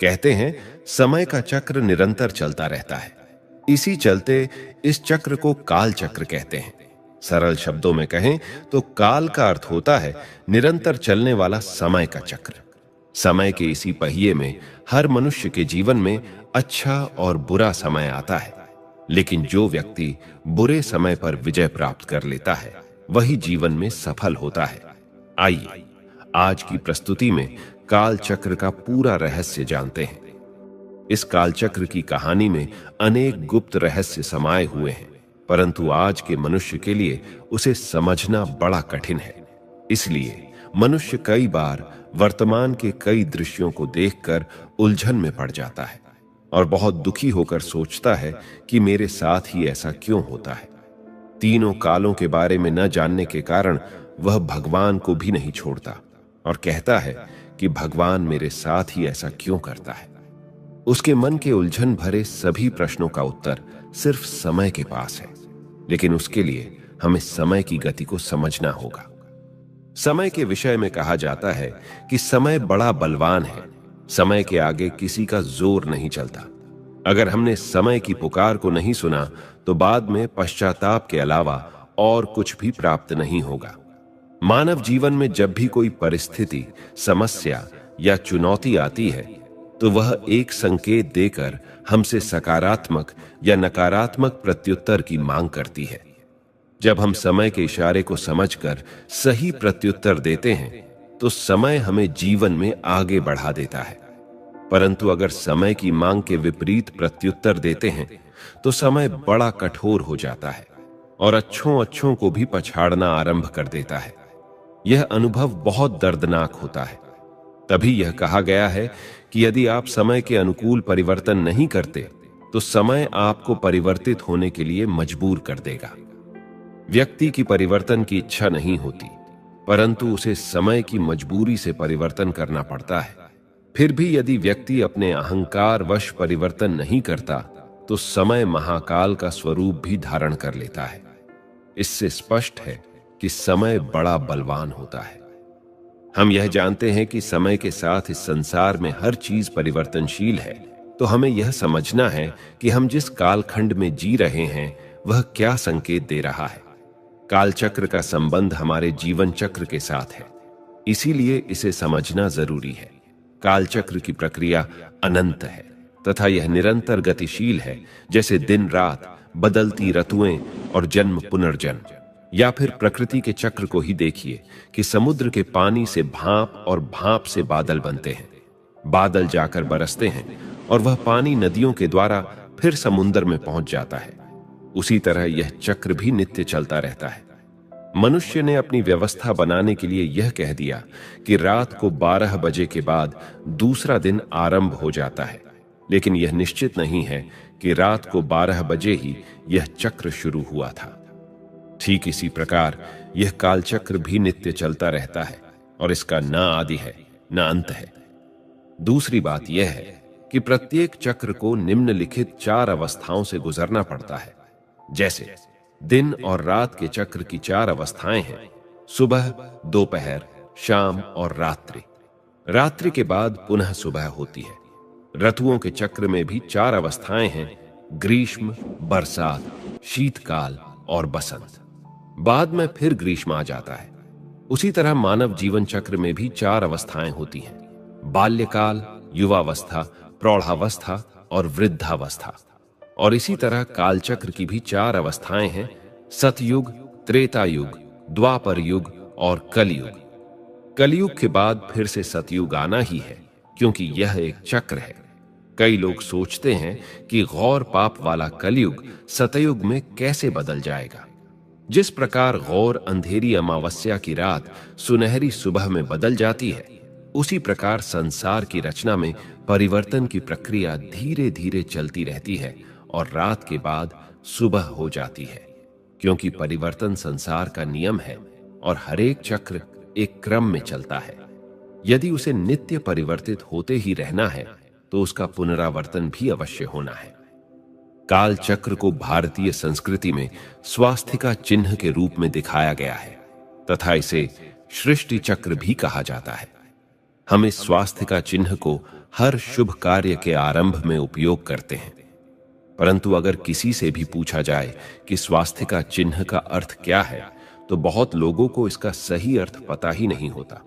कहते हैं समय का चक्र निरंतर चलता रहता है। इसी चलते इस चक्र को काल चक्र कहते हैं। सरल शब्दों में कहें तो काल का अर्थ होता है निरंतर चलने वाला समय का चक्र। समय के इसी पहिए में हर मनुष्य के जीवन में अच्छा और बुरा समय आता है, लेकिन जो व्यक्ति बुरे समय पर विजय प्राप्त कर लेता है वही जीवन में सफल होता है। आइए आज की प्रस्तुति में काल चक्र का पूरा रहस्य जानते हैं। इस काल चक्र की कहानी में अनेक गुप्त रहस्य समाये हुए हैं, परंतु आज के मनुष्य के लिए उसे समझना बड़ा कठिन है। इसलिए मनुष्य कई बार वर्तमान के कई दृश्यों को देखकर उलझन में पड़ जाता है और बहुत दुखी होकर सोचता है कि मेरे साथ ही ऐसा क्यों होता है। तीनों कालों के बारे में न जानने के कारण वह भगवान को भी नहीं छोड़ता और कहता है कि भगवान मेरे साथ ही ऐसा क्यों करता है। उसके मन के उलझन भरे सभी प्रश्नों का उत्तर सिर्फ समय के पास है, लेकिन उसके लिए हमें समय की गति को समझना होगा। समय के विषय में कहा जाता है कि समय बड़ा बलवान है, समय के आगे किसी का जोर नहीं चलता। अगर हमने समय की पुकार को नहीं सुना तो बाद में पश्चाताप के अलावा और कुछ भी प्राप्त नहीं होगा। मानव जीवन में जब भी कोई परिस्थिति, समस्या या चुनौती आती है तो वह एक संकेत देकर हमसे सकारात्मक या नकारात्मक प्रत्युत्तर की मांग करती है। जब हम समय के इशारे को समझकर सही प्रत्युत्तर देते हैं तो समय हमें जीवन में आगे बढ़ा देता है, परंतु अगर समय की मांग के विपरीत प्रत्युत्तर देते हैं तो समय बड़ा कठोर हो जाता है और अच्छों को भी पछाड़ना आरंभ कर देता है। यह अनुभव बहुत दर्दनाक होता है। तभी यह कहा गया है कि यदि आप समय के अनुकूल परिवर्तन नहीं करते तो समय आपको परिवर्तित होने के लिए मजबूर कर देगा। व्यक्ति की परिवर्तन की इच्छा नहीं होती, परंतु उसे समय की मजबूरी से परिवर्तन करना पड़ता है। फिर भी यदि व्यक्ति अपने अहंकार वश परिवर्तन नहीं करता तो समय महाकाल का स्वरूप भी धारण कर लेता है। इससे स्पष्ट है कि समय बड़ा बलवान होता है। हम यह जानते हैं कि समय के साथ इस संसार में हर चीज परिवर्तनशील है, तो हमें यह समझना है कि हम जिस कालखंड में जी रहे हैं वह क्या संकेत दे रहा है। कालचक्र का संबंध हमारे जीवन चक्र के साथ है, इसीलिए इसे समझना जरूरी है। कालचक्र की प्रक्रिया अनंत है तथा यह निरंतर गतिशील है, जैसे दिन रात, बदलती ऋतुएं और जन्म पुनर्जन्म। या फिर प्रकृति के चक्र को ही देखिए कि समुद्र के पानी से भाप और भाप से बादल बनते हैं, बादल जाकर बरसते हैं और वह पानी नदियों के द्वारा फिर समुद्र में पहुंच जाता है। उसी तरह यह चक्र भी नित्य चलता रहता है। मनुष्य ने अपनी व्यवस्था बनाने के लिए यह कह दिया कि रात को 12 बजे के बाद दूसरा दिन आरंभ हो जाता है, लेकिन यह निश्चित नहीं है कि रात को 12 बजे ही यह चक्र शुरू हुआ था। ठीक इसी प्रकार यह कालचक्र भी नित्य चलता रहता है और इसका न आदि है न अंत है। दूसरी बात यह है कि प्रत्येक चक्र को निम्नलिखित 4 अवस्थाओं से गुजरना पड़ता है। जैसे दिन और रात के चक्र की 4 अवस्थाएं हैं: सुबह, दोपहर, शाम और रात्रि। रात्रि के बाद पुनः सुबह होती है। ऋतुओं के चक्र में भी 4 अवस्थाएं हैं: ग्रीष्म, बरसात, शीतकाल और बसंत। बाद में फिर ग्रीष्म आ जाता है। उसी तरह मानव जीवन चक्र में भी 4 अवस्थाएं होती हैं: बाल्यकाल, युवावस्था, प्रौढ़ावस्था और वृद्धावस्था। और इसी तरह कालचक्र की भी 4 अवस्थाएं हैं: सतयुग, त्रेता युग, द्वापर युग और कलयुग। कलयुग के बाद फिर से सतयुग आना ही है, क्योंकि यह एक चक्र है। कई लोग सोचते हैं कि गौर पाप वाला कलयुग सतयुग में कैसे बदल जाएगा। जिस प्रकार गौर अंधेरी अमावस्या की रात सुनहरी सुबह में बदल जाती है, उसी प्रकार संसार की रचना में परिवर्तन की प्रक्रिया धीरे धीरे चलती रहती है और रात के बाद सुबह हो जाती है, क्योंकि परिवर्तन संसार का नियम है और हरेक चक्र एक क्रम में चलता है। यदि उसे नित्य परिवर्तित होते ही रहना है तो उसका पुनरावर्तन भी अवश्य होना है। काल चक्र को भारतीय संस्कृति में स्वास्थिका चिन्ह के रूप में दिखाया गया है तथा इसे सृष्टि चक्र भी कहा जाता है। हम इस स्वास्थिका चिन्ह को हर शुभ कार्य के आरंभ में उपयोग करते हैं। परंतु अगर किसी से भी पूछा जाए कि स्वास्तिका चिन्ह का अर्थ क्या है, तो बहुत लोगों को इसका सही अर्थ पता ही नहीं होता।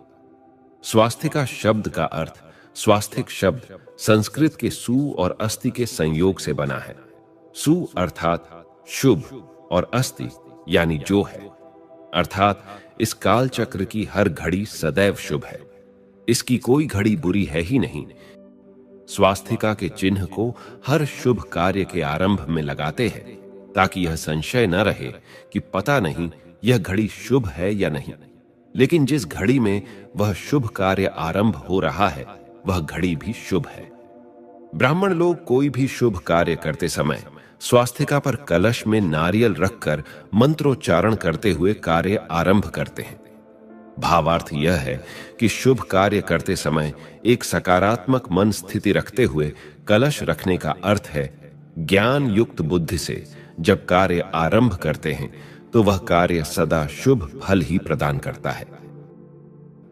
स्वास्तिका शब्द का अर्थ, स्वास्तिक शब्द संस्कृत के सु और अस्ति के संयोग से बना है। सु अर्थात शुभ और अस्ति यानी जो है, अर्थात इस काल चक्र की हर घड़ी सदैव शुभ है, इसकी कोई घड़ी बुरी है ही नहीं। स्वास्तिका के चिन्ह को हर शुभ कार्य के आरंभ में लगाते हैं ताकि यह संशय न रहे कि पता नहीं यह घड़ी शुभ है या नहीं, लेकिन जिस घड़ी में वह शुभ कार्य आरंभ हो रहा है वह घड़ी भी शुभ है। ब्राह्मण लोग कोई भी शुभ कार्य करते समय स्वास्तिका पर कलश में नारियल रखकर मंत्रोच्चारण करते हुए कार्य आरंभ करते हैं। भावार्थ यह है कि शुभ कार्य करते समय एक सकारात्मक मन स्थिति रखते हुए कलश रखने का अर्थ है ज्ञान युक्त बुद्धि से जब कार्य आरंभ करते हैं तो वह कार्य सदा शुभ फल ही प्रदान करता है।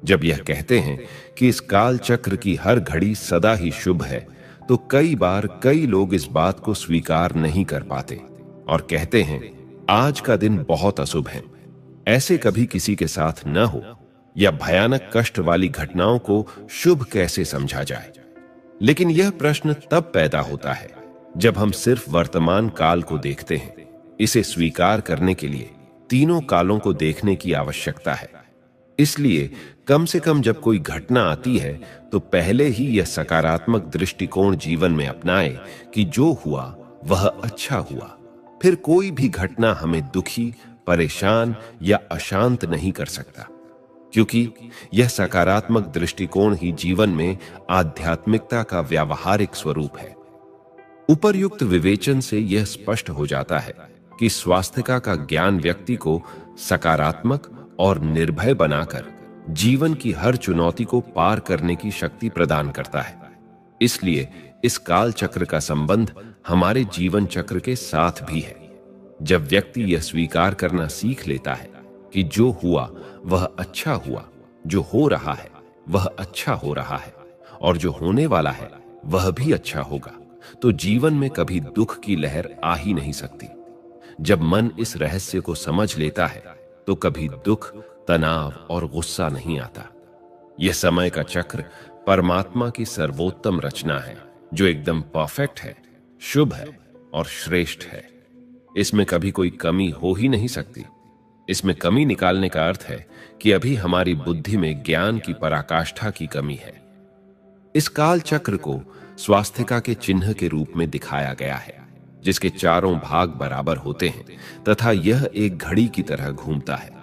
जब यह कहते हैं कि इस काल चक्र की हर घड़ी सदा ही शुभ है, तो कई बार कई लोग इस बात को स्वीकार नहीं कर पाते और कहते हैं आज का दिन बहुत अशुभ है, ऐसे कभी किसी के साथ न हो, या भयानक कष्ट वाली घटनाओं को शुभ कैसे समझा जाए। लेकिन यह प्रश्न तब पैदा होता है जब हम सिर्फ वर्तमान काल को देखते हैं। इसे स्वीकार करने के लिए तीनों कालों को देखने की आवश्यकता है। इसलिए कम से कम जब कोई घटना आती है तो पहले ही यह सकारात्मक दृष्टिकोण जीवन में अपनाए कि जो हुआ वह अच्छा हुआ। फिर कोई भी घटना हमें दुखी, परेशान या अशांत नहीं कर सकता, क्योंकि यह सकारात्मक दृष्टिकोण ही जीवन में आध्यात्मिकता का व्यावहारिक स्वरूप है। उपर्युक्त विवेचन से यह स्पष्ट हो जाता है कि स्वास्तिका का ज्ञान व्यक्ति को सकारात्मक और निर्भय बनाकर जीवन की हर चुनौती को पार करने की शक्ति प्रदान करता है। इसलिए इस काल चक्र का संबंध हमारे जीवन चक्र के साथ भी है। जब व्यक्ति यह स्वीकार करना सीख लेता है कि जो हुआ वह अच्छा हुआ, जो हो रहा है वह अच्छा हो रहा है और जो होने वाला है वह भी अच्छा होगा, तो जीवन में कभी दुख की लहर आ ही नहीं सकती। जब मन इस रहस्य को समझ लेता है तो कभी दुख, तनाव और गुस्सा नहीं आता। यह समय का चक्र परमात्मा की सर्वोत्तम रचना है जो एकदम परफेक्ट है, शुभ है और श्रेष्ठ है। इसमें कभी कोई कमी हो ही नहीं सकती। इसमें कमी निकालने का अर्थ है कि अभी हमारी बुद्धि में ज्ञान की पराकाष्ठा की कमी है। इस काल चक्र को स्वास्तिका के चिन्ह के रूप में दिखाया गया है, जिसके चारों भाग बराबर होते हैं तथा यह एक घड़ी की तरह घूमता है।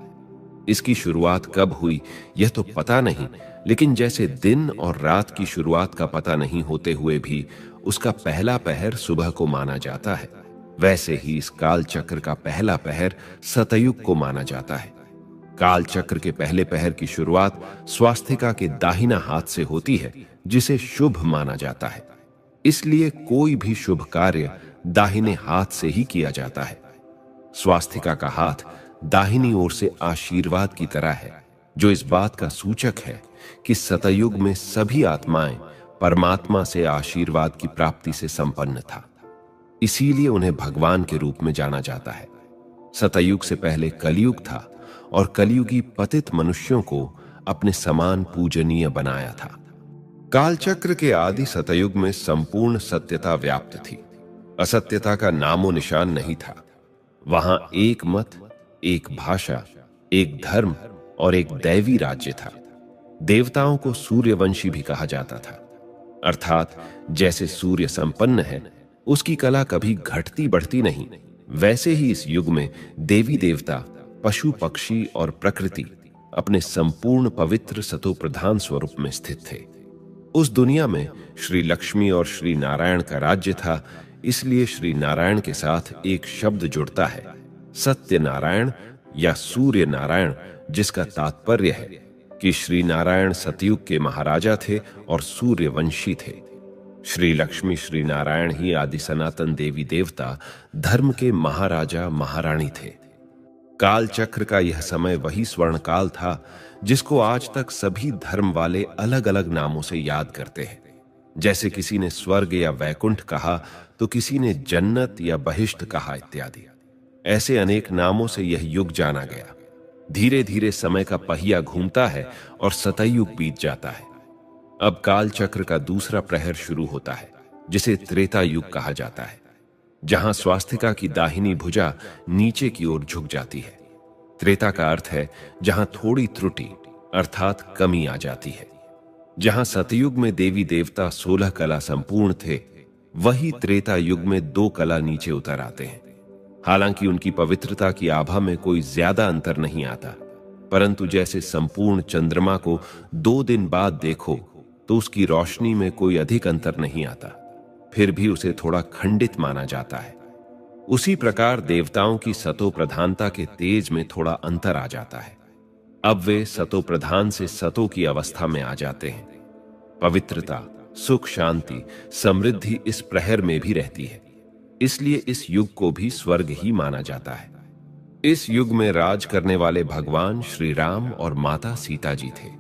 इसकी शुरुआत कब हुई यह तो पता नहीं, लेकिन जैसे दिन और रात की शुरुआत का पता नहीं होते हुए भी उसका पहला पहर सुबह को माना जाता है, वैसे ही इस काल चक्र का पहला पहर सतयुग को माना जाता है। काल चक्र के पहले पहर की शुरुआत स्वास्तिका के दाहिना हाथ से होती है, जिसे शुभ माना जाता है। इसलिए कोई भी शुभ कार्य दाहिने हाथ से ही किया जाता है। स्वास्तिका का हाथ दाहिनी ओर से आशीर्वाद की तरह है, जो इस बात का सूचक है कि सतयुग में सभी आत्माएं परमात्मा से आशीर्वाद की प्राप्ति से संपन्न था। इसीलिए उन्हें भगवान के रूप में जाना जाता है। सतयुग से पहले कलयुग था और कलयुगी पतित मनुष्यों को अपने समान पूजनीय बनाया था। कालचक्र के आदि सतयुग में संपूर्ण सत्यता व्याप्त थी। असत्यता का नामो निशान नहीं था। वहां एक मत, एक भाषा, एक धर्म और एक दैवी राज्य था। देवताओं को सूर्यवंशी भी कहा जाता था, अर्थात जैसे सूर्य संपन्न है, उसकी कला कभी घटती बढ़ती नहीं, वैसे ही इस युग में देवी देवता, पशु पक्षी और प्रकृति अपने संपूर्ण पवित्र सतो प्रधान स्वरूप में स्थित थे। उस दुनिया में श्री लक्ष्मी और श्री नारायण का राज्य था, इसलिए श्री नारायण के साथ एक शब्द जुड़ता है, सत्य नारायण या सूर्य नारायण, जिसका तात्पर्य है कि श्री नारायण सतयुग के महाराजा थे और सूर्यवंशी थे। श्री लक्ष्मी श्री नारायण ही आदि सनातन देवी देवता, धर्म के महाराजा महारानी थे। काल चक्र का यह समय वही स्वर्ण काल था जिसको आज तक सभी धर्म वाले अलग अलग नामों से याद करते हैं। जैसे किसी ने स्वर्ग या वैकुंठ कहा तो किसी ने जन्नत या बहिश्त कहा इत्यादि। ऐसे अनेक नामों से यह युग जाना गया। धीरे धीरे समय का पहिया घूमता है और सतयुग बीत जाता है। अब काल चक्र का दूसरा प्रहर शुरू होता है, जिसे त्रेता युग कहा जाता है, जहां स्वास्तिका की दाहिनी भुजा नीचे की ओर झुक जाती है। त्रेता का अर्थ है जहां थोड़ी त्रुटि अर्थात कमी आ जाती है। जहां सतयुग में देवी देवता 16 कला संपूर्ण थे, वही त्रेता युग में 2 कला नीचे उतर आते हैं। हालांकि उनकी पवित्रता की आभा में कोई ज्यादा अंतर नहीं आता, परंतु जैसे संपूर्ण चंद्रमा को 2 दिन बाद देखो तो उसकी रोशनी में कोई अधिक अंतर नहीं आता, फिर भी उसे थोड़ा खंडित माना जाता है। उसी प्रकार देवताओं की सतो प्रधानता के तेज में थोड़ा अंतर आ जाता है। अब वे सतो प्रधान से सतो की अवस्था में आ जाते हैं। पवित्रता, सुख, शांति, समृद्धि इस प्रहर में भी रहती है। इसलिए इस युग को भी स्वर्ग ही माना जाता है। इस युग में राज करने वाले भगवान श्री राम और माता सीता जी थे।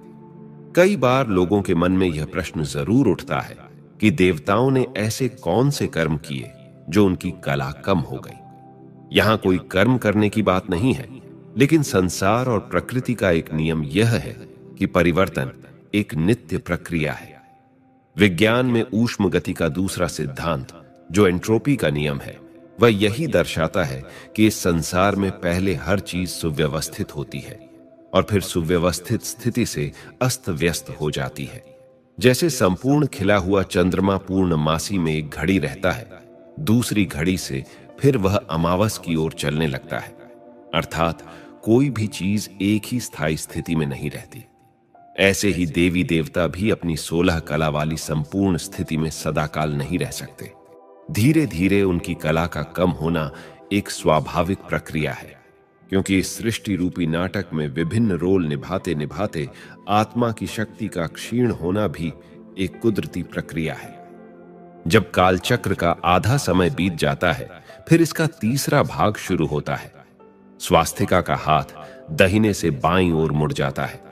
कई बार लोगों के मन में यह प्रश्न जरूर उठता है कि देवताओं ने ऐसे कौन से कर्म किए जो उनकी कला कम हो गई। यहां कोई कर्म करने की बात नहीं है, लेकिन संसार और प्रकृति का एक नियम यह है कि परिवर्तन एक नित्य प्रक्रिया है। विज्ञान में ऊष्म गति का दूसरा सिद्धांत, जो एंट्रोपी का नियम है, वह यही दर्शाता है कि इस संसार में पहले हर चीज सुव्यवस्थित होती है और फिर सुव्यवस्थित स्थिति से अस्त व्यस्त हो जाती है। जैसे संपूर्ण खिला हुआ चंद्रमा पूर्णमासी में एक घड़ी रहता है, दूसरी घड़ी से फिर वह अमावस की ओर चलने लगता है। अर्थात कोई भी चीज एक ही स्थायी स्थिति में नहीं रहती। ऐसे ही देवी देवता भी अपनी 16 कला वाली संपूर्ण स्थिति में सदाकाल नहीं रह सकते। धीरे धीरे उनकी कला का कम होना एक स्वाभाविक प्रक्रिया है, क्योंकि इस सृष्टि रूपी नाटक में विभिन्न रोल निभाते निभाते आत्मा की शक्ति का क्षीण होना भी एक कुदरती प्रक्रिया है। जब कालचक्र का आधा समय बीत जाता है, फिर इसका तीसरा भाग शुरू होता है। स्वास्तिका का हाथ दाहिने से बाईं ओर मुड़ जाता है।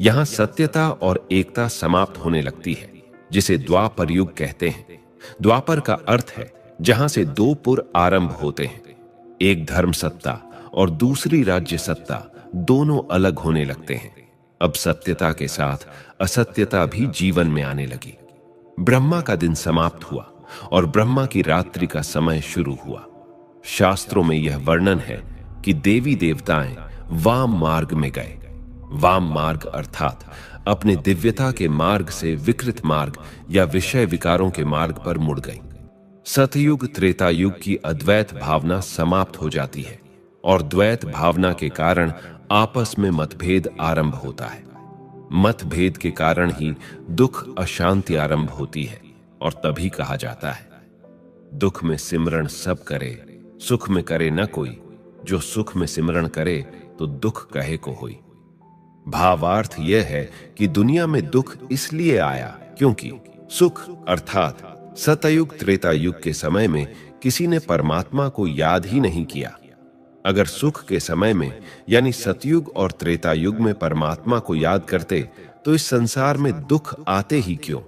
यहां सत्यता और एकता समाप्त होने लगती है, जिसे द्वापर युग कहते हैं। द्वापर का अर्थ है जहां से 2 पुर आरंभ होते हैं, एक धर्म सत्ता और दूसरी राज्य सत्ता, दोनों अलग होने लगते हैं। अब सत्यता के साथ असत्यता भी जीवन में आने लगी। ब्रह्मा का दिन समाप्त हुआ और ब्रह्मा की रात्रि का समय शुरू हुआ। शास्त्रों में यह वर्णन है कि देवी देवताएं वाम मार्ग में गए। वाम मार्ग अर्थात अपने दिव्यता के मार्ग से विकृत मार्ग या विषय विकारों के मार्ग पर मुड़ गई। सतयुग त्रेता युग की अद्वैत भावना समाप्त हो जाती है और द्वैत भावना के कारण आपस में मतभेद आरंभ होता है। मतभेद के कारण ही दुख अशांति आरंभ होती है और तभी कहा जाता है, दुख में सिमरण सब करे, सुख में करे न कोई। जो सुख में सिमरण करे तो दुख कहे को होई। भावार्थ यह है कि दुनिया में दुख इसलिए आया क्योंकि सुख अर्थात सतयुग त्रेता युग के समय में किसी ने परमात्मा को याद ही नहीं किया। अगर सुख के समय में यानी सतयुग और त्रेता युग में परमात्मा को याद करते तो इस संसार में दुख आते ही क्यों।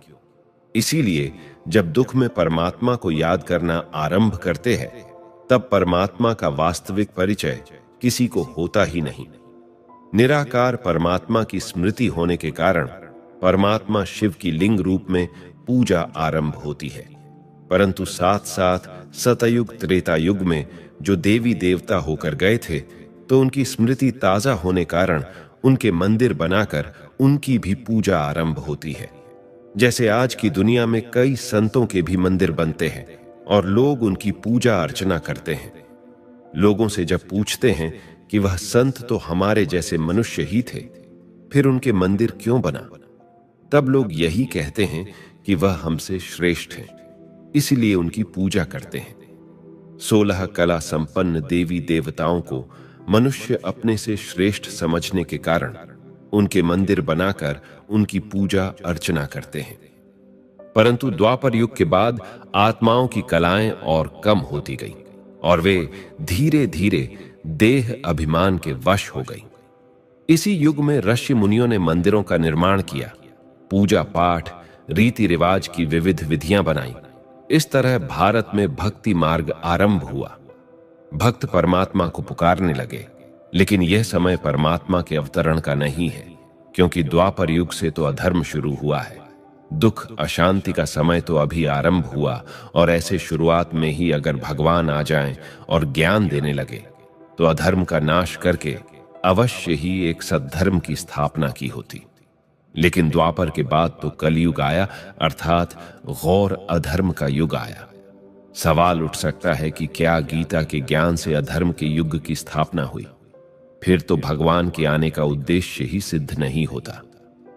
इसीलिए जब दुख में परमात्मा को याद करना आरंभ करते हैं, तब परमात्मा का वास्तविक परिचय किसी को होता ही नहीं। निराकार परमात्मा की स्मृति होने के कारण परमात्मा शिव की लिंग रूप में पूजा आरंभ होती है। परंतु साथ साथ सतयुग त्रेता युग में जो देवी देवता होकर गए थे, तो उनकी स्मृति ताजा होने कारण उनके मंदिर बनाकर उनकी भी पूजा आरंभ होती है। जैसे आज की दुनिया में कई संतों के भी मंदिर बनते हैं और लोग उनकी पूजा अर्चना करते हैं। लोगों से जब पूछते हैं कि वह संत तो हमारे जैसे मनुष्य ही थे, फिर उनके मंदिर क्यों बना, तब लोग यही कहते हैं कि वह हमसे श्रेष्ठ हैं, इसलिए उनकी पूजा करते हैं। 16 कला संपन्न देवी देवताओं को मनुष्य अपने से श्रेष्ठ समझने के कारण उनके मंदिर बनाकर उनकी पूजा अर्चना करते हैं। परंतु द्वापर युग के बाद आत्माओं की कलाएं और कम होती गईं और वे धीरे धीरे देह अभिमान के वश हो गईं। इसी युग में ऋषि मुनियों ने मंदिरों का निर्माण किया, पूजा पाठ, रीति रिवाज की विविध विधियां बनाई। इस तरह भारत में भक्ति मार्ग आरंभ हुआ। भक्त परमात्मा को पुकारने लगे, लेकिन यह समय परमात्मा के अवतरण का नहीं है, क्योंकि द्वापर युग से तो अधर्म शुरू हुआ है। दुख अशांति का समय तो अभी आरंभ हुआ, और ऐसे शुरुआत में ही अगर भगवान आ जाएं और ज्ञान देने लगे तो अधर्म का नाश करके अवश्य ही एक सद्धर्म की स्थापना की होती। लेकिन द्वापर के बाद तो कलयुग आया, अर्थात घोर अधर्म का युग आया। सवाल उठ सकता है कि क्या गीता के ज्ञान से अधर्म के युग की स्थापना हुई? फिर तो भगवान के आने का उद्देश्य ही सिद्ध नहीं होता।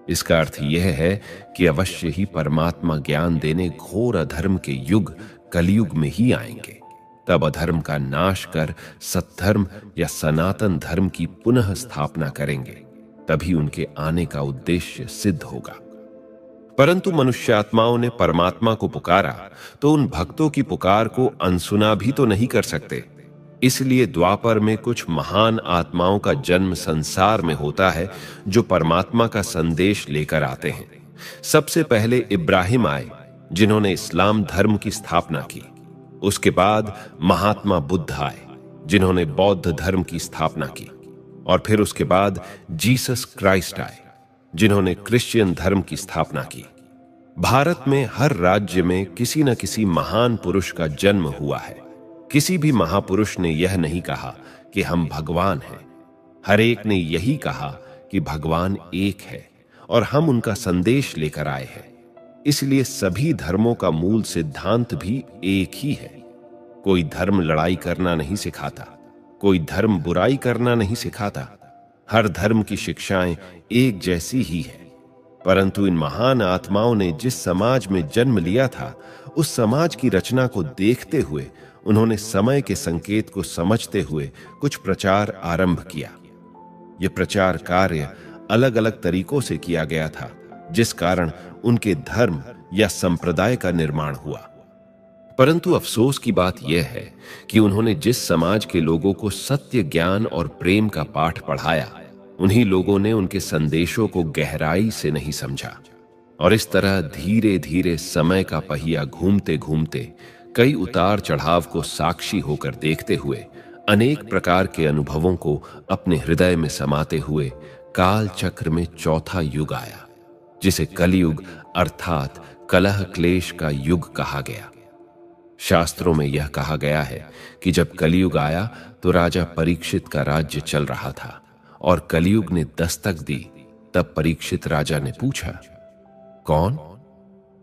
इसका अर्थ यह है कि अवश्य ही परमात्मा ज्ञान देने घोर अधर्म के युग कलयुग में ही आएंगे। तब अधर्म का नाश कर सत्धर्म या सनातन धर्म की पुनः स्थापना करेंगे, तभी उनके आने का उद्देश्य सिद्ध होगा। परंतु मनुष्यात्माओं ने परमात्मा को पुकारा तो उन भक्तों की पुकार को अनसुना भी तो नहीं कर सकते। इसलिए द्वापर में कुछ महान आत्माओं का जन्म संसार में होता है, जो परमात्मा का संदेश लेकर आते हैं। सबसे पहले इब्राहिम आए, जिन्होंने इस्लाम धर्म की स्थापना की। उसके बाद महात्मा बुद्ध आए, जिन्होंने बौद्ध धर्म की स्थापना की। और फिर उसके बाद जीसस क्राइस्ट आए, जिन्होंने क्रिश्चियन धर्म की स्थापना की। भारत में हर राज्य में किसी न किसी महान पुरुष का जन्म हुआ है। किसी भी महापुरुष ने यह नहीं कहा कि हम भगवान हैं। हर एक ने यही कहा कि भगवान एक है और हम उनका संदेश लेकर आए हैं। इसलिए सभी धर्मों का मूल सिद्धांत भी एक ही है। कोई धर्म लड़ाई करना नहीं सिखाता, कोई धर्म बुराई करना नहीं सिखाता। हर धर्म की शिक्षाएं एक जैसी ही है। परंतु इन महान आत्माओं ने जिस समाज में जन्म लिया था, उस समाज की रचना को देखते हुए उन्होंने समय के संकेत को समझते हुए कुछ प्रचार आरंभ किया। यह प्रचार कार्य अलग अलग तरीकों से किया गया था, जिस कारण उनके धर्म या संप्रदाय का निर्माण हुआ। परंतु अफसोस की बात यह है कि उन्होंने जिस समाज के लोगों को सत्य, ज्ञान और प्रेम का पाठ पढ़ाया, उन्हीं लोगों ने उनके संदेशों को गहराई से नहीं समझा। और इस तरह धीरे धीरे समय का पहिया घूमते घूमते कई उतार चढ़ाव को साक्षी होकर देखते हुए, अनेक प्रकार के अनुभवों को अपने हृदय में समाते हुए काल चक्र में चौथा युग आया, जिसे कलयुग अर्थात कलह क्लेश का युग कहा गया। शास्त्रों में यह कहा गया है कि जब कलयुग आया तो राजा परीक्षित का राज्य चल रहा था और कलयुग ने दस्तक दी। तब परीक्षित राजा ने पूछा, कौन?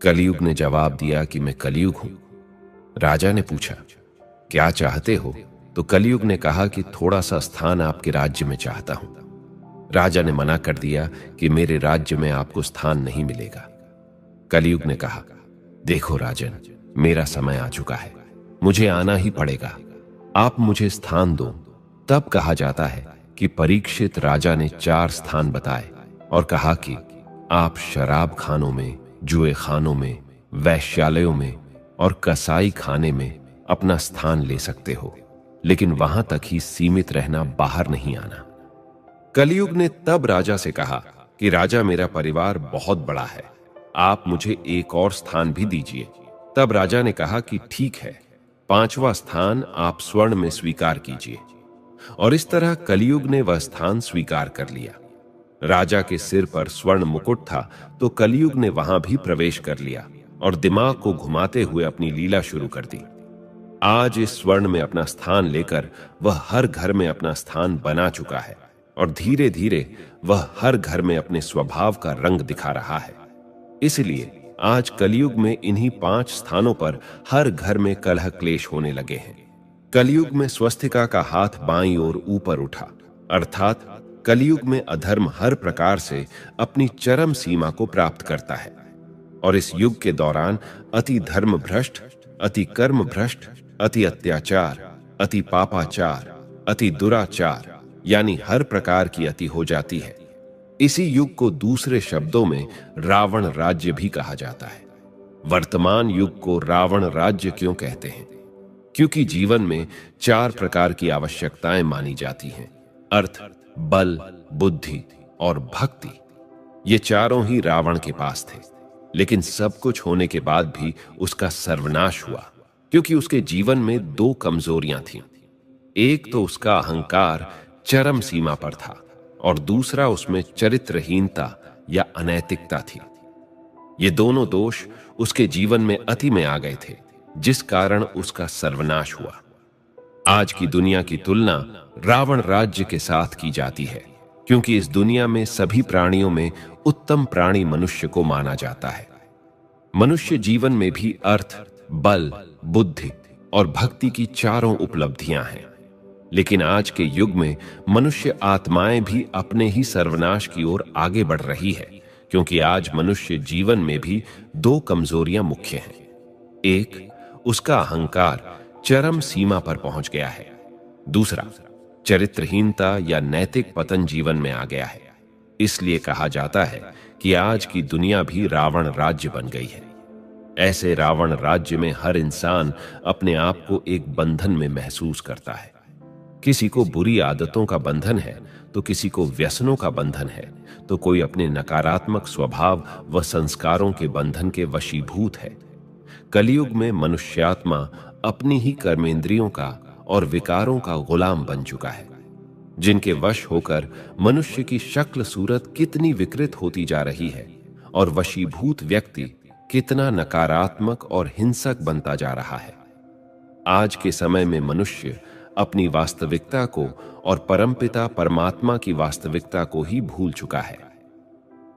कलयुग ने जवाब दिया कि मैं कलयुग हूं। राजा ने पूछा, क्या चाहते हो? तो कलयुग ने कहा कि थोड़ा सा स्थान आपके राज्य में चाहता हूं। राजा ने मना कर दिया कि मेरे राज्य में आपको स्थान नहीं मिलेगा। कलयुग ने कहा, देखो राजन, मेरा समय आ चुका है, मुझे आना ही पड़ेगा, आप मुझे स्थान दो। तब कहा जाता है कि परीक्षित राजा ने 4 स्थान बताए और कहा कि आप शराब खानों में, जुए खानों में, वैश्यालयों में और कसाई खाने में अपना स्थान ले सकते हो, लेकिन वहां तक ही सीमित रहना, बाहर नहीं आना। कलयुग ने तब राजा से कहा कि राजा, मेरा परिवार बहुत बड़ा है, आप मुझे एक और स्थान भी दीजिए। तब राजा ने कहा कि ठीक है, 5वां स्थान आप स्वर्ण में स्वीकार कीजिए। और इस तरह कलयुग ने वह स्थान स्वीकार कर लिया। राजा के सिर पर स्वर्ण मुकुट था, तो कलयुग ने वहां भी प्रवेश कर लिया और दिमाग को घुमाते हुए अपनी लीला शुरू कर दी। आज इस स्वर्ण में अपना स्थान लेकर वह हर घर में अपना स्थान बना चुका है और धीरे धीरे वह हर घर में अपने स्वभाव का रंग दिखा रहा है। इसलिए आज कलयुग में इन्हीं 5 स्थानों पर हर घर में कलह क्लेश होने लगे हैं। कलयुग में स्वस्तिका का हाथ बाईं ओर ऊपर उठा, अर्थात कलयुग में अधर्म हर प्रकार से अपनी चरम सीमा को प्राप्त करता है। और इस युग के दौरान अति धर्म भ्रष्ट, अति कर्म भ्रष्ट, अति अत्याचार, अति पापाचार, अति दुराचार यानी हर प्रकार की अति हो जाती है। इसी युग को दूसरे शब्दों में रावण राज्य भी कहा जाता है। वर्तमान युग को रावण राज्य क्यों कहते हैं? क्योंकि जीवन में 4 प्रकार की आवश्यकताएं मानी जाती हैं: अर्थ, बल, बुद्धि और भक्ति। ये चारों ही रावण के पास थे, लेकिन सब कुछ होने के बाद भी उसका सर्वनाश हुआ, क्योंकि उसके जीवन में दो कमजोरियां थीं। एक तो उसका अहंकार चरम सीमा पर था और दूसरा उसमें चरित्रहीनता या अनैतिकता थी। ये दोनों दोष उसके जीवन में अति में आ गए थे, जिस कारण उसका सर्वनाश हुआ। आज की दुनिया की तुलना रावण राज्य के साथ की जाती है, क्योंकि इस दुनिया में सभी प्राणियों में उत्तम प्राणी मनुष्य को माना जाता है। मनुष्य जीवन में भी अर्थ, बल, बुद्धि और भक्ति की चारों उपलब्धियां हैं। लेकिन आज के युग में मनुष्य आत्माएं भी अपने ही सर्वनाश की ओर आगे बढ़ रही है, क्योंकि आज मनुष्य जीवन में भी दो कमजोरियां मुख्य हैं। एक, उसका अहंकार चरम सीमा पर पहुंच गया है। दूसरा, चरित्रहीनता या नैतिक पतन जीवन में आ गया है। इसलिए कहा जाता है कि आज की दुनिया भी रावण राज्य बन गई है। ऐसे रावण राज्य में हर इंसान अपने आप को एक बंधन में महसूस करता है। किसी को बुरी आदतों का बंधन है, तो किसी को व्यसनों का बंधन है, तो कोई अपने नकारात्मक स्वभाव व संस्कारों के बंधन के वशीभूत है। कलयुग में मनुष्यात्मा अपनी ही कर्मेंद्रियों का और विकारों का गुलाम बन चुका है, जिनके वश होकर मनुष्य की शक्ल सूरत कितनी विकृत होती जा रही है और वशीभूत व्यक्ति कितना नकारात्मक और हिंसक बनता जा रहा है। आज के समय में मनुष्य अपनी वास्तविकता को और परमपिता परमात्मा की वास्तविकता को ही भूल चुका है।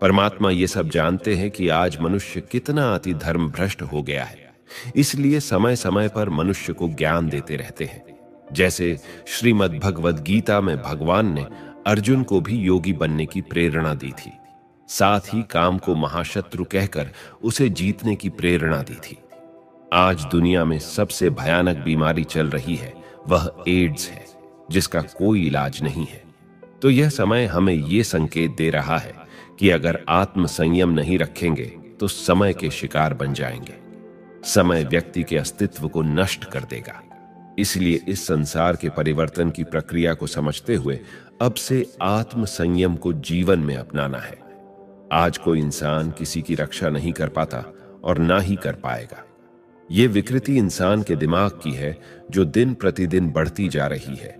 परमात्मा ये सब जानते हैं कि आज मनुष्य कितना अति धर्म भ्रष्ट हो गया है, इसलिए समय समय पर मनुष्य को ज्ञान देते रहते हैं। जैसे श्रीमद् भगवद गीता में भगवान ने अर्जुन को भी योगी बनने की प्रेरणा दी थी, साथ ही काम को महाशत्रु कहकर उसे जीतने की प्रेरणा दी थी। आज दुनिया में सबसे भयानक बीमारी चल रही है, वह एड्स है, जिसका कोई इलाज नहीं है। तो यह समय हमें यह संकेत दे रहा है कि अगर आत्म संयम नहीं रखेंगे तो समय के शिकार बन जाएंगे। समय व्यक्ति के अस्तित्व को नष्ट कर देगा। इसलिए इस संसार के परिवर्तन की प्रक्रिया को समझते हुए अब से आत्म संयम को जीवन में अपनाना है। आज कोई इंसान किसी की रक्षा नहीं कर पाता और ना ही कर पाएगा। ये विकृति इंसान के दिमाग की है, जो दिन प्रतिदिन बढ़ती जा रही है।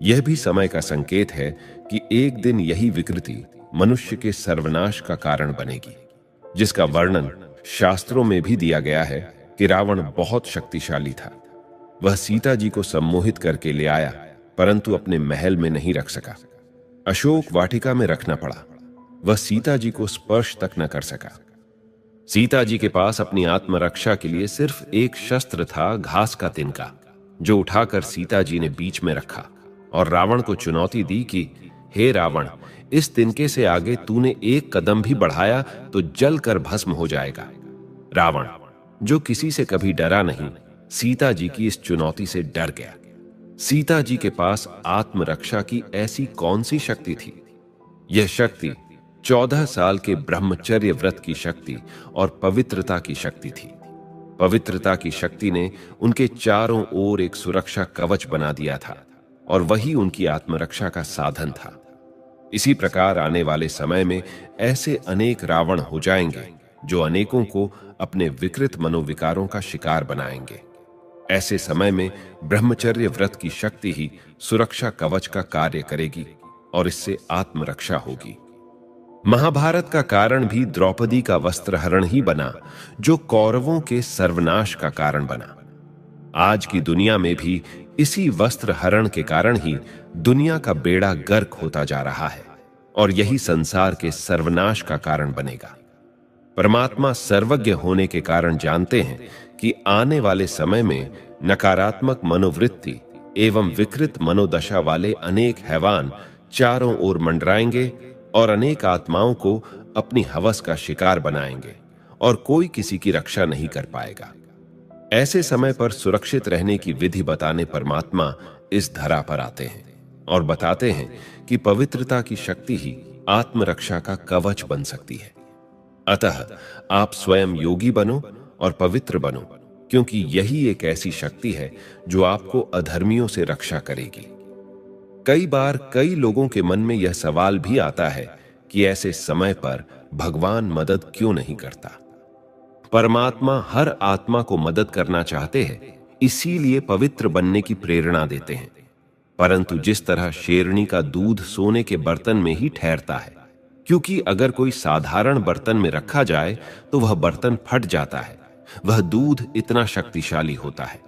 यह भी समय का संकेत है कि एक दिन यही विकृति मनुष्य के सर्वनाश का कारण बनेगी, जिसका वर्णन शास्त्रों में भी दिया गया है कि रावण बहुत शक्तिशाली था। वह सीता जी को सम्मोहित करके ले आया, परंतु अपने महल में नहीं रख सका। अशोक वाटिका में रखना पड़ा। वह सीता जी को स्पर्श तक न कर सका। सीता जी के पास अपनी आत्मरक्षा के लिए सिर्फ एक शस्त्र था, घास का तिनका, जो उठाकर सीता जी ने बीच में रखा और रावण को चुनौती दी कि हे रावण, इस तिनके से आगे तूने एक कदम भी बढ़ाया तो जलकर भस्म हो जाएगा। रावण, जो किसी से कभी डरा नहीं, सीता जी की इस चुनौती से डर गया। सीता जी के पास आत्मरक्षा की ऐसी कौन सी शक्ति थी? यह शक्ति 14 साल के ब्रह्मचर्य व्रत की शक्ति और पवित्रता की शक्ति थी। पवित्रता की शक्ति ने उनके चारों ओर एक सुरक्षा कवच बना दिया था और वही उनकी आत्मरक्षा का साधन था। इसी प्रकार आने वाले समय में ऐसे अनेक रावण हो जाएंगे, जो अनेकों को अपने विकृत मनोविकारों का शिकार बनाएंगे। ऐसे समय में ब्रह्मचर्य व्रत की शक्ति ही सुरक्षा कवच का कार्य करेगी और इससे आत्मरक्षा होगी। महाभारत का कारण भी द्रौपदी का वस्त्रहरण ही बना, जो कौरवों के सर्वनाश का कारण बना। आज की दुनिया में भी इसी वस्त्रहरण के कारण ही दुनिया का बेड़ा गर्क होता जा रहा है और यही संसार के सर्वनाश का कारण बनेगा। परमात्मा सर्वज्ञ होने के कारण जानते हैं कि आने वाले समय में नकारात्मक मनोवृत्ति एवं विकृत मनोदशा वाले अनेक हैवान चारों ओर मंडराएंगे और अनेक आत्माओं को अपनी हवस का शिकार बनाएंगे और कोई किसी की रक्षा नहीं कर पाएगा। ऐसे समय पर सुरक्षित रहने की विधि बताने परमात्मा इस धरा पर आते हैं और बताते हैं कि पवित्रता की शक्ति ही आत्मरक्षा का कवच बन सकती है। अतः आप स्वयं योगी बनो और पवित्र बनो, क्योंकि यही एक ऐसी शक्ति है जो आपको अधर्मियों से रक्षा करेगी। कई बार कई लोगों के मन में यह सवाल भी आता है कि ऐसे समय पर भगवान मदद क्यों नहीं करता। परमात्मा हर आत्मा को मदद करना चाहते हैं, इसीलिए पवित्र बनने की प्रेरणा देते हैं। परंतु जिस तरह शेरनी का दूध सोने के बर्तन में ही ठहरता है, क्योंकि अगर कोई साधारण बर्तन में रखा जाए तो वह बर्तन फट जाता है, वह दूध इतना शक्तिशाली होता है।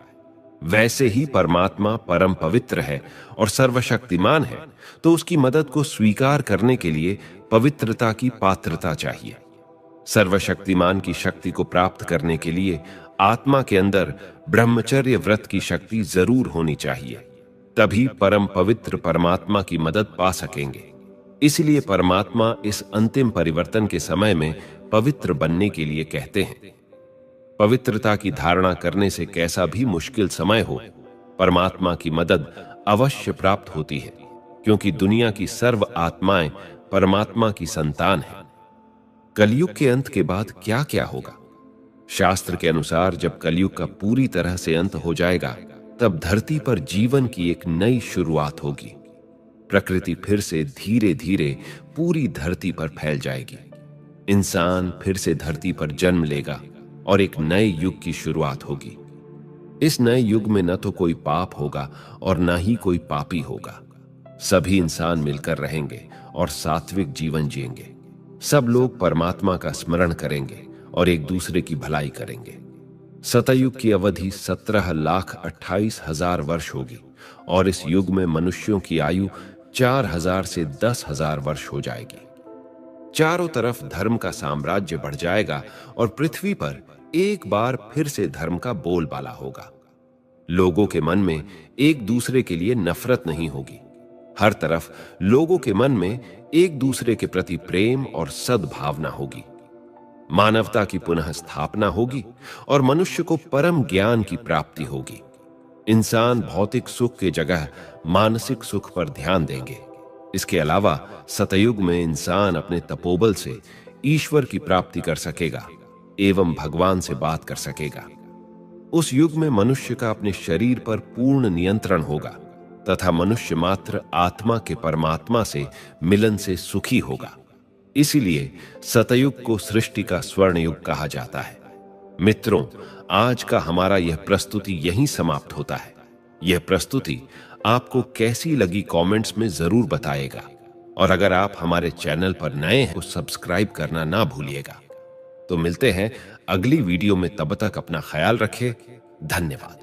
वैसे ही परमात्मा परम पवित्र है और सर्वशक्तिमान है, तो उसकी मदद को स्वीकार करने के लिए पवित्रता की पात्रता चाहिए। सर्वशक्तिमान की शक्ति को प्राप्त करने के लिए आत्मा के अंदर ब्रह्मचर्य व्रत की शक्ति जरूर होनी चाहिए, तभी परम पवित्र परमात्मा की मदद पा सकेंगे। इसलिए परमात्मा इस अंतिम परिवर्तन के समय में पवित्र बनने के लिए कहते हैं। पवित्रता की धारणा करने से कैसा भी मुश्किल समय हो, परमात्मा की मदद अवश्य प्राप्त होती है, क्योंकि दुनिया की सर्व आत्माएं परमात्मा की संतान हैं। कलयुग के अंत के बाद क्या क्या होगा? शास्त्र के अनुसार जब कलयुग का पूरी तरह से अंत हो जाएगा, तब धरती पर जीवन की एक नई शुरुआत होगी। प्रकृति फिर से धीरे धीरे पूरी धरती पर फैल जाएगी। इंसान फिर से धरती पर जन्म लेगा और एक नए युग की शुरुआत होगी। इस नए युग में न तो कोई पाप होगा और न ही कोई पापी होगा। सभी इंसान मिलकर रहेंगे और सात्विक जीवन जिएंगे। सब लोग परमात्मा का स्मरण करेंगे और एक दूसरे की भलाई करेंगे। सतयुग की अवधि 17,28,000 वर्ष होगी और इस युग में मनुष्यों की आयु 4,000 से 10,000 वर्ष हो जाएगी। चारों तरफ धर्म का साम्राज्य बढ़ जाएगा और पृथ्वी पर एक बार फिर से धर्म का बोलबाला होगा। लोगों के मन में एक दूसरे के लिए नफरत नहीं होगी। हर तरफ लोगों के मन में एक दूसरे के प्रति प्रेम और सद्भावना होगी। मानवता की पुनः स्थापना होगी और मनुष्य को परम ज्ञान की प्राप्ति होगी। इंसान भौतिक सुख की जगह मानसिक सुख पर ध्यान देंगे। इसके अलावा सतयुग में इंसान अपने तपोबल से ईश्वर की प्राप्ति कर सकेगा एवं भगवान से बात कर सकेगा। उस युग में मनुष्य का अपने शरीर पर पूर्ण नियंत्रण होगा तथा मनुष्य मात्र आत्मा के परमात्मा से मिलन से सुखी होगा। इसीलिए सतयुग को सृष्टि का स्वर्ण युग कहा जाता है। मित्रों, आज का हमारा यह प्रस्तुति यहीं समाप्त होता है। यह प्रस्तुति आपको कैसी लगी कमेंट्स में जरूर बताइएगा और अगर आप हमारे चैनल पर नए हैं तो सब्सक्राइब करना ना भूलिएगा। तो मिलते हैं अगली वीडियो में, तब तक अपना ख्याल रखें। धन्यवाद।